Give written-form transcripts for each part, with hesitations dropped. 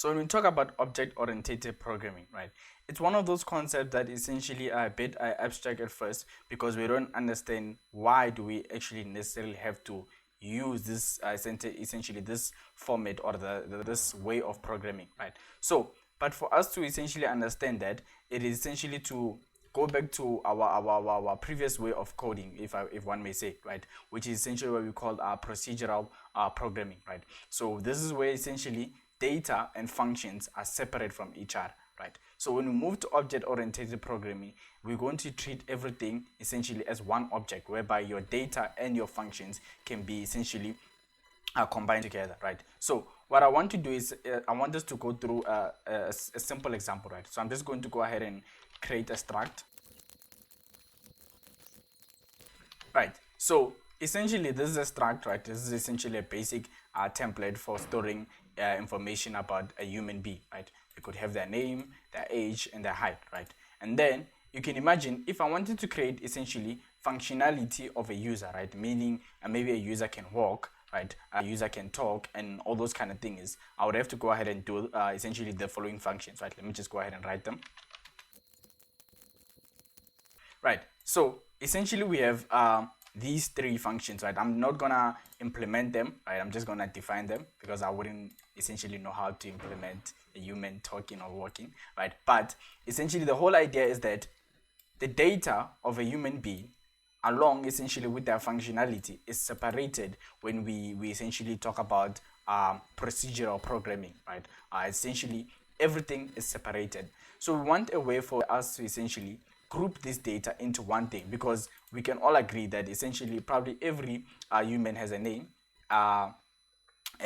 So when we talk about object-oriented programming, right, it's one of those concepts that essentially are a bit abstract at first because we don't understand why do we actually necessarily have to use this essentially this format or this way of programming, right? So, but for us to essentially understand that, it is essentially to go back to our previous way of coding, if one may say, right, which is essentially what we call procedural programming, right? So this is where essentially data and functions are separate from each other, right? So when we move to object-oriented programming, we're going to treat everything essentially as one object, whereby your data and your functions can be essentially combined together, right? So what I want to do is I want us to go through a simple example, right? So I'm just going to go ahead and create a struct, right? So essentially this is a struct, right? This is essentially a basic template for storing information about a human being, right? They could have their name, their age, and their height, right? And then you can imagine if I wanted to create essentially functionality of a user, right? Meaning maybe a user can walk, right? A user can talk and all those kind of things. I would have to go ahead and do essentially the following functions, right? Let me just go ahead and write them. Right, so essentially we have these three functions, right? I'm not gonna implement them, right? I'm just gonna define them because I wouldn't essentially know how to implement a human talking or walking, right? But essentially the whole idea is that the data of a human being along essentially with their functionality is separated when we essentially talk about procedural programming, right? Essentially everything is separated. So we want a way for us to essentially group this data into one thing, because we can all agree that essentially probably every human has a name, a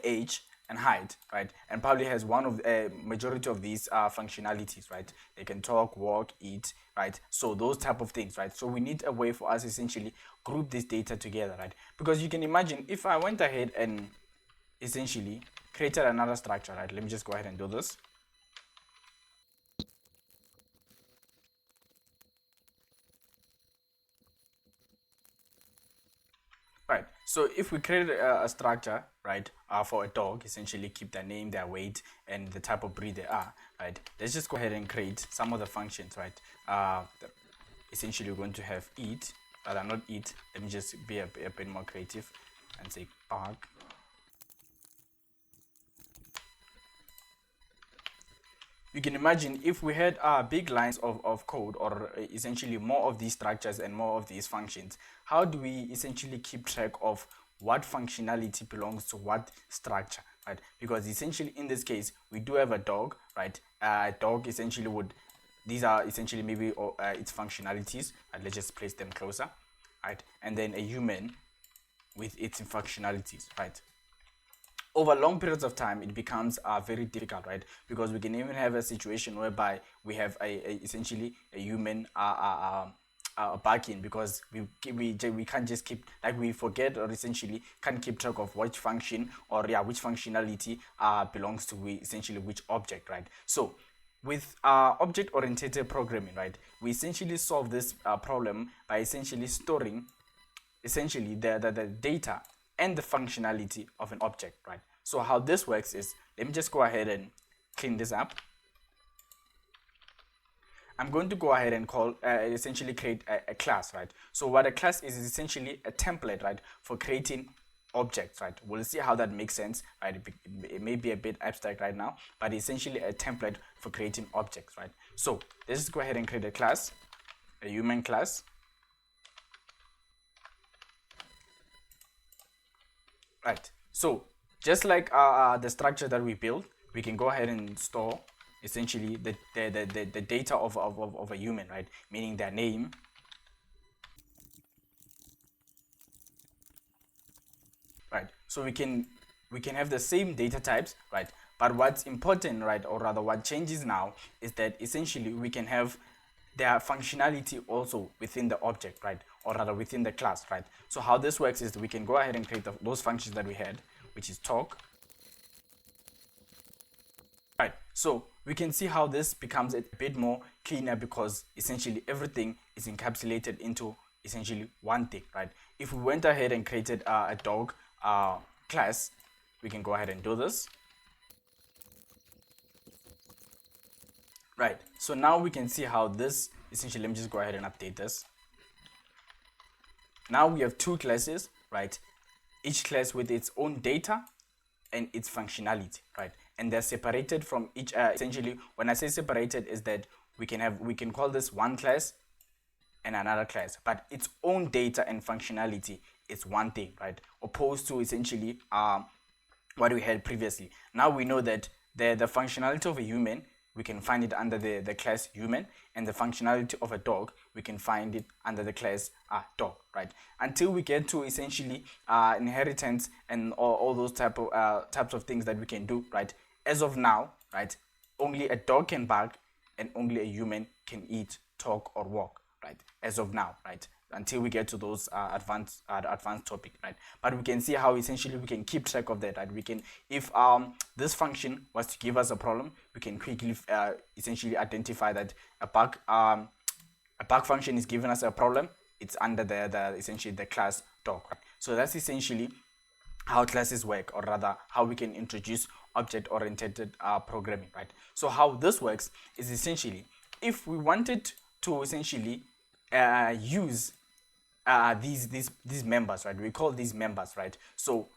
age, and height, right? And probably has one of a majority of these functionalities, right? They can talk, walk, eat, right? So those type of things, right? So we need a way for us essentially group this data together, right? Because you can imagine if I went ahead and essentially created another structure, right? Let me just go ahead and do this. Right. So if we create a structure, right, for a dog, essentially keep their name, their weight, and the type of breed they are, right? Let's just go ahead and create some of the functions, right? Essentially, we're going to have eat, but not eat. Let me just be a bit more creative and say bark. You can imagine if we had big lines of code, or essentially more of these structures and more of these functions, how do we essentially keep track of what functionality belongs to what structure, right? Because essentially in this case, we do have a dog, right? A dog essentially would, these are essentially maybe its functionalities, and let's just place them closer, right? And then a human with its functionalities, right? Over long periods of time, it becomes very difficult, right? Because we can even have a situation whereby we have essentially a human barking, because we can't just keep, like, we forget or essentially can't keep track of which function or which functionality belongs to essentially which object, right? So with object-oriented programming, right, we essentially solve this problem by essentially storing essentially the data and the functionality of an object, right? So how this works is, let me just go ahead and clean this up. I'm going to go ahead and call essentially create a class, right? So what a class is essentially a template, right, for creating objects, right? We'll see how that makes sense, right? It may be a bit abstract right now, but essentially a template for creating objects, right? So let's just go ahead and create a class, a human class. Right, so just like the structure that we built, we can go ahead and store essentially the data of a human, right? Meaning their name, right? So we can have the same data types, right? But what's important, right, or rather what changes now is that essentially we can have their functionality also within the object, right, or rather within the class, right? So how this works is we can go ahead and create those functions that we had, which is talk, right? So we can see how this becomes a bit more cleaner, because essentially everything is encapsulated into essentially one thing, right? If we went ahead and created a dog class, we can go ahead and do this. Right, so now we can see how this essentially, let me just go ahead and update this. Now we have two classes, right? Each class with its own data and its functionality, right? And they're separated from each essentially, when I say separated, is that we can call this one class and another class, but its own data and functionality is one thing, right? Opposed to essentially what we had previously. Now we know that the functionality of a human, we can find it under the class human, and the functionality of a dog, we can find it under the class dog, right? Until we get to essentially inheritance and all those types of things that we can do, right? As of now, right, only a dog can bark and only a human can eat, talk, or walk, right? As of now, right? Until we get to those advanced topic, right? But we can see how essentially we can keep track of that, right? We can, if this function was to give us a problem, we can quickly essentially identify that a bug function is giving us a problem. It's under the essentially the class dog, right? So that's essentially how classes work, or rather how we can introduce object-oriented programming, right? So how this works is essentially, if we wanted to essentially use these members, right? We call these members, right? So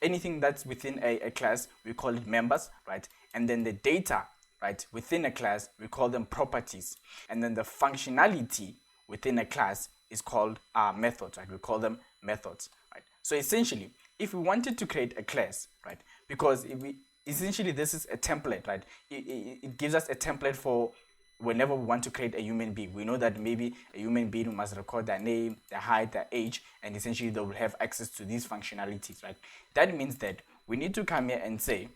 anything that's within a class, we call it members, right? And then the data, right, within a class, we call them properties. And then the functionality within a class is called methods, right? We call them methods, right? So essentially, if we wanted to create a class, right, because if we essentially, this is a template, right? It gives us a template for whenever we want to create a human being. We know that maybe a human being must record their name, their height, their age, and essentially they will have access to these functionalities, right? That means that we need to come here and say,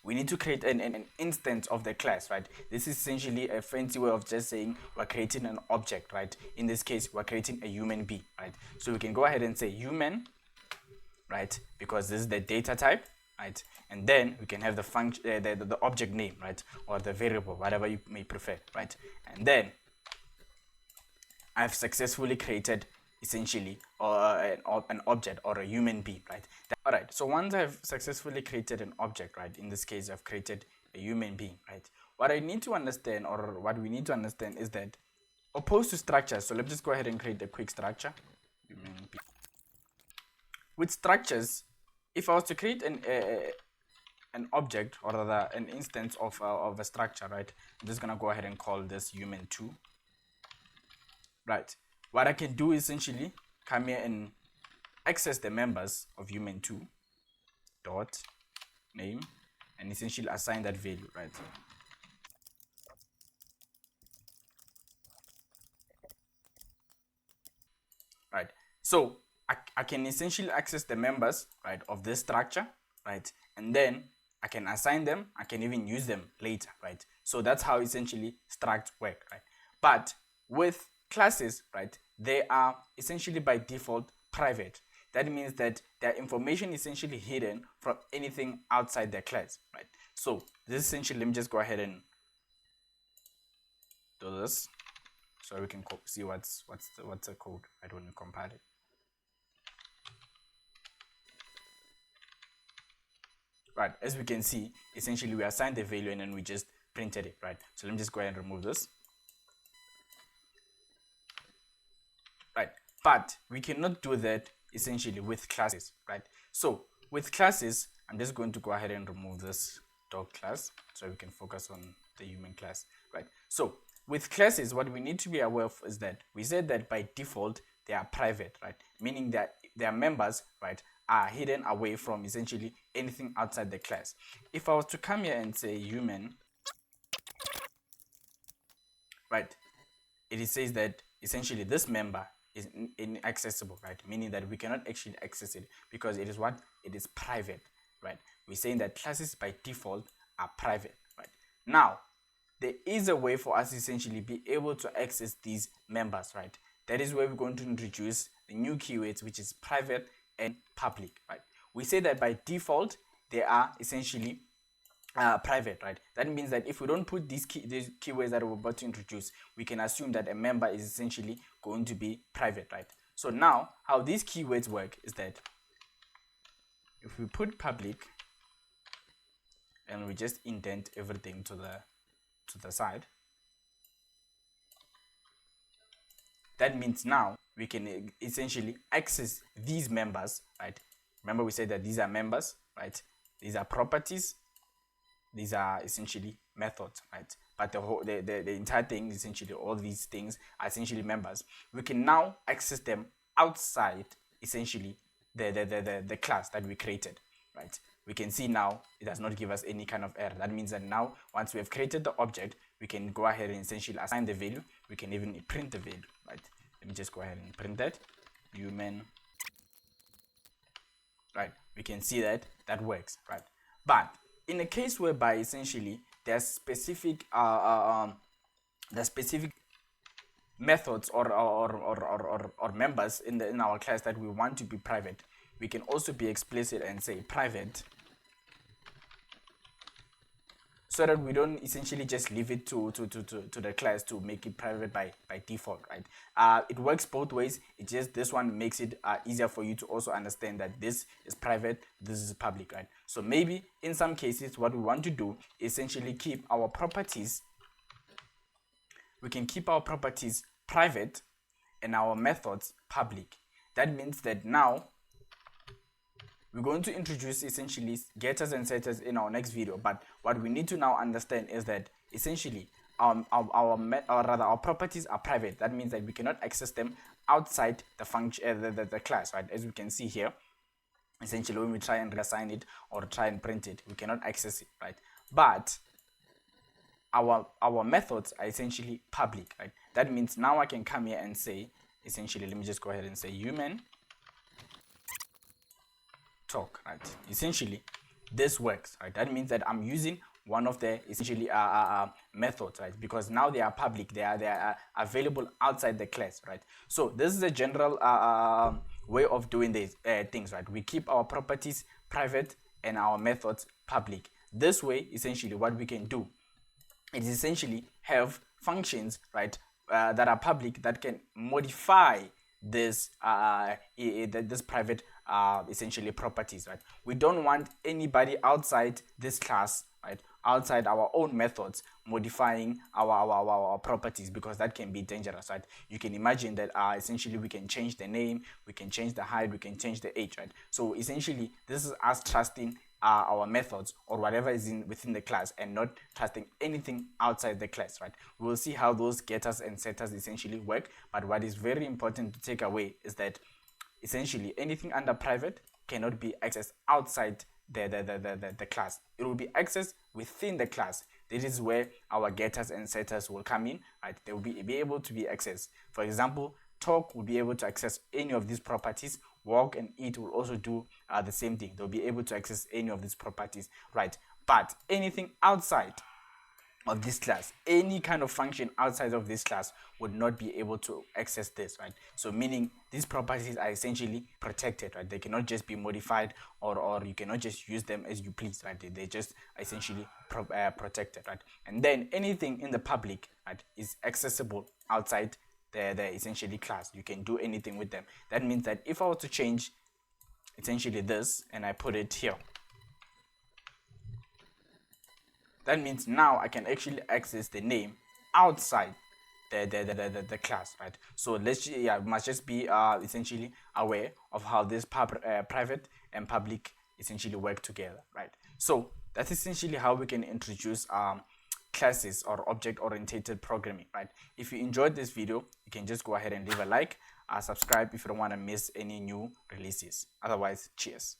we need to create an instance of the class, right? This is essentially a fancy way of just saying we're creating an object, right? In this case, we're creating a human being, right? So we can go ahead and say human, right? Because this is the data type, right? And then we can have the function, the object name, right? Or the variable, whatever you may prefer, right? And then I've successfully created essentially an object or a human being, right? All right, so once I've successfully created an object, right? In this case, I've created a human being, right? What I need to understand, or what we need to understand, is that opposed to structures, so let's just go ahead and create a quick structure. Human being. With structures, if I was to create an object, or rather an instance of a structure, right? I'm just gonna go ahead and call this human2, right? What I can do is essentially come here and access the members of human2 dot name and essentially assign that value, right? Right, so I can essentially access the members, right, of this structure, right? And then I can assign them, I can even use them later, right? So that's how essentially structs work, right? But with classes, right, they are essentially by default private. That means that their information is essentially hidden from anything outside their class, right? So this essentially, let me just go ahead and do this so we can see what's the code, right, when we compile it. Right, as we can see, essentially we assigned the value and then we just printed it, right? So let me just go ahead and remove this. Right, but we cannot do that essentially with classes, right? So with classes, I'm just going to go ahead and remove this dog class so we can focus on the human class, right? So with classes, what we need to be aware of is that we said that by default they are private, right? Meaning that their members, right, are hidden away from essentially anything outside the class. If I was to come here and say human, right, it says that essentially this member is inaccessible, right? Meaning that we cannot actually access it because it is what? It is private, right? We're saying that classes by default are private, right? Now, there is a way for us to essentially be able to access these members, right? That is where we're going to introduce the new keywords, which is private and public, right? We say that by default, they are essentially private, right? That means that if we don't put these keywords that we're about to introduce, we can assume that a member is essentially going to be private, right? So now, how these keywords work is that if we put public, and we just indent everything to the side. That means now we can essentially access these members, right? Remember we said that these are members, right? These are properties, these are essentially methods, right? But the entire thing, essentially all these things are essentially members. We can now access them outside essentially the class that we created, right? We can see now it does not give us any kind of error. That means that now once we have created the object, we can go ahead and essentially assign the value. We can even print the value, right? Let me just go ahead and print that human, right? We can see that that works, right? But in a case whereby essentially there's specific methods or members in our class that we want to be private, we can also be explicit and say private, so that we don't essentially just leave it to the class to make it private by default, right? It works both ways. It just, this one makes it easier for you to also understand that this is private, this is public, right? So maybe in some cases what we want to do is essentially keep our properties, we can keep our properties private and our methods public. That means that now we're going to introduce essentially getters and setters in our next video, but what we need to now understand is that essentially our properties are private. That means that we cannot access them outside the function, the class, right? As we can see here, essentially when we try and reassign it or try and print it, we cannot access it, right? But our methods are essentially public, right? That means now I can come here and say, essentially, let me just go ahead and say human talk, right? Essentially this works, right? That means that I'm using one of the essentially methods, right? Because now they are public, they are available outside the class, right? So this is a general way of doing these things, right? We keep our properties private and our methods public. This way, essentially what we can do is essentially have functions, right, that are public, that can modify this this private essentially properties, right? We don't want anybody outside this class, right, outside our own methods, modifying our properties, because that can be dangerous, right? You can imagine that essentially we can change the name, we can change the height, we can change the age, right? So essentially this is us trusting our methods or whatever is within the class and not trusting anything outside the class, right? We will see how those getters and setters essentially work, but what is very important to take away is that essentially anything under private cannot be accessed outside the class. It will be accessed within the class. This is where our getters and setters will come in, right? They will be able to be accessed. For example, talk will be able to access any of these properties. Walk and eat will also do the same thing. They'll be able to access any of these properties, right? But anything outside of this class, any kind of function outside of this class would not be able to access this, right? So meaning these properties are essentially protected, right? They cannot just be modified, or you cannot just use them as you please, right? They just essentially protected, right? And then anything in the public, right, is accessible outside the essentially class. You can do anything with them. That means that if I were to change essentially this and I put it here, that means now I can actually access the name outside the class, right? So let's must just be essentially aware of how this private and public essentially work together, right? So that's essentially how we can introduce classes or object-oriented programming, right? If you enjoyed this video, you can just go ahead and leave a like, subscribe if you don't want to miss any new releases. Otherwise, cheers.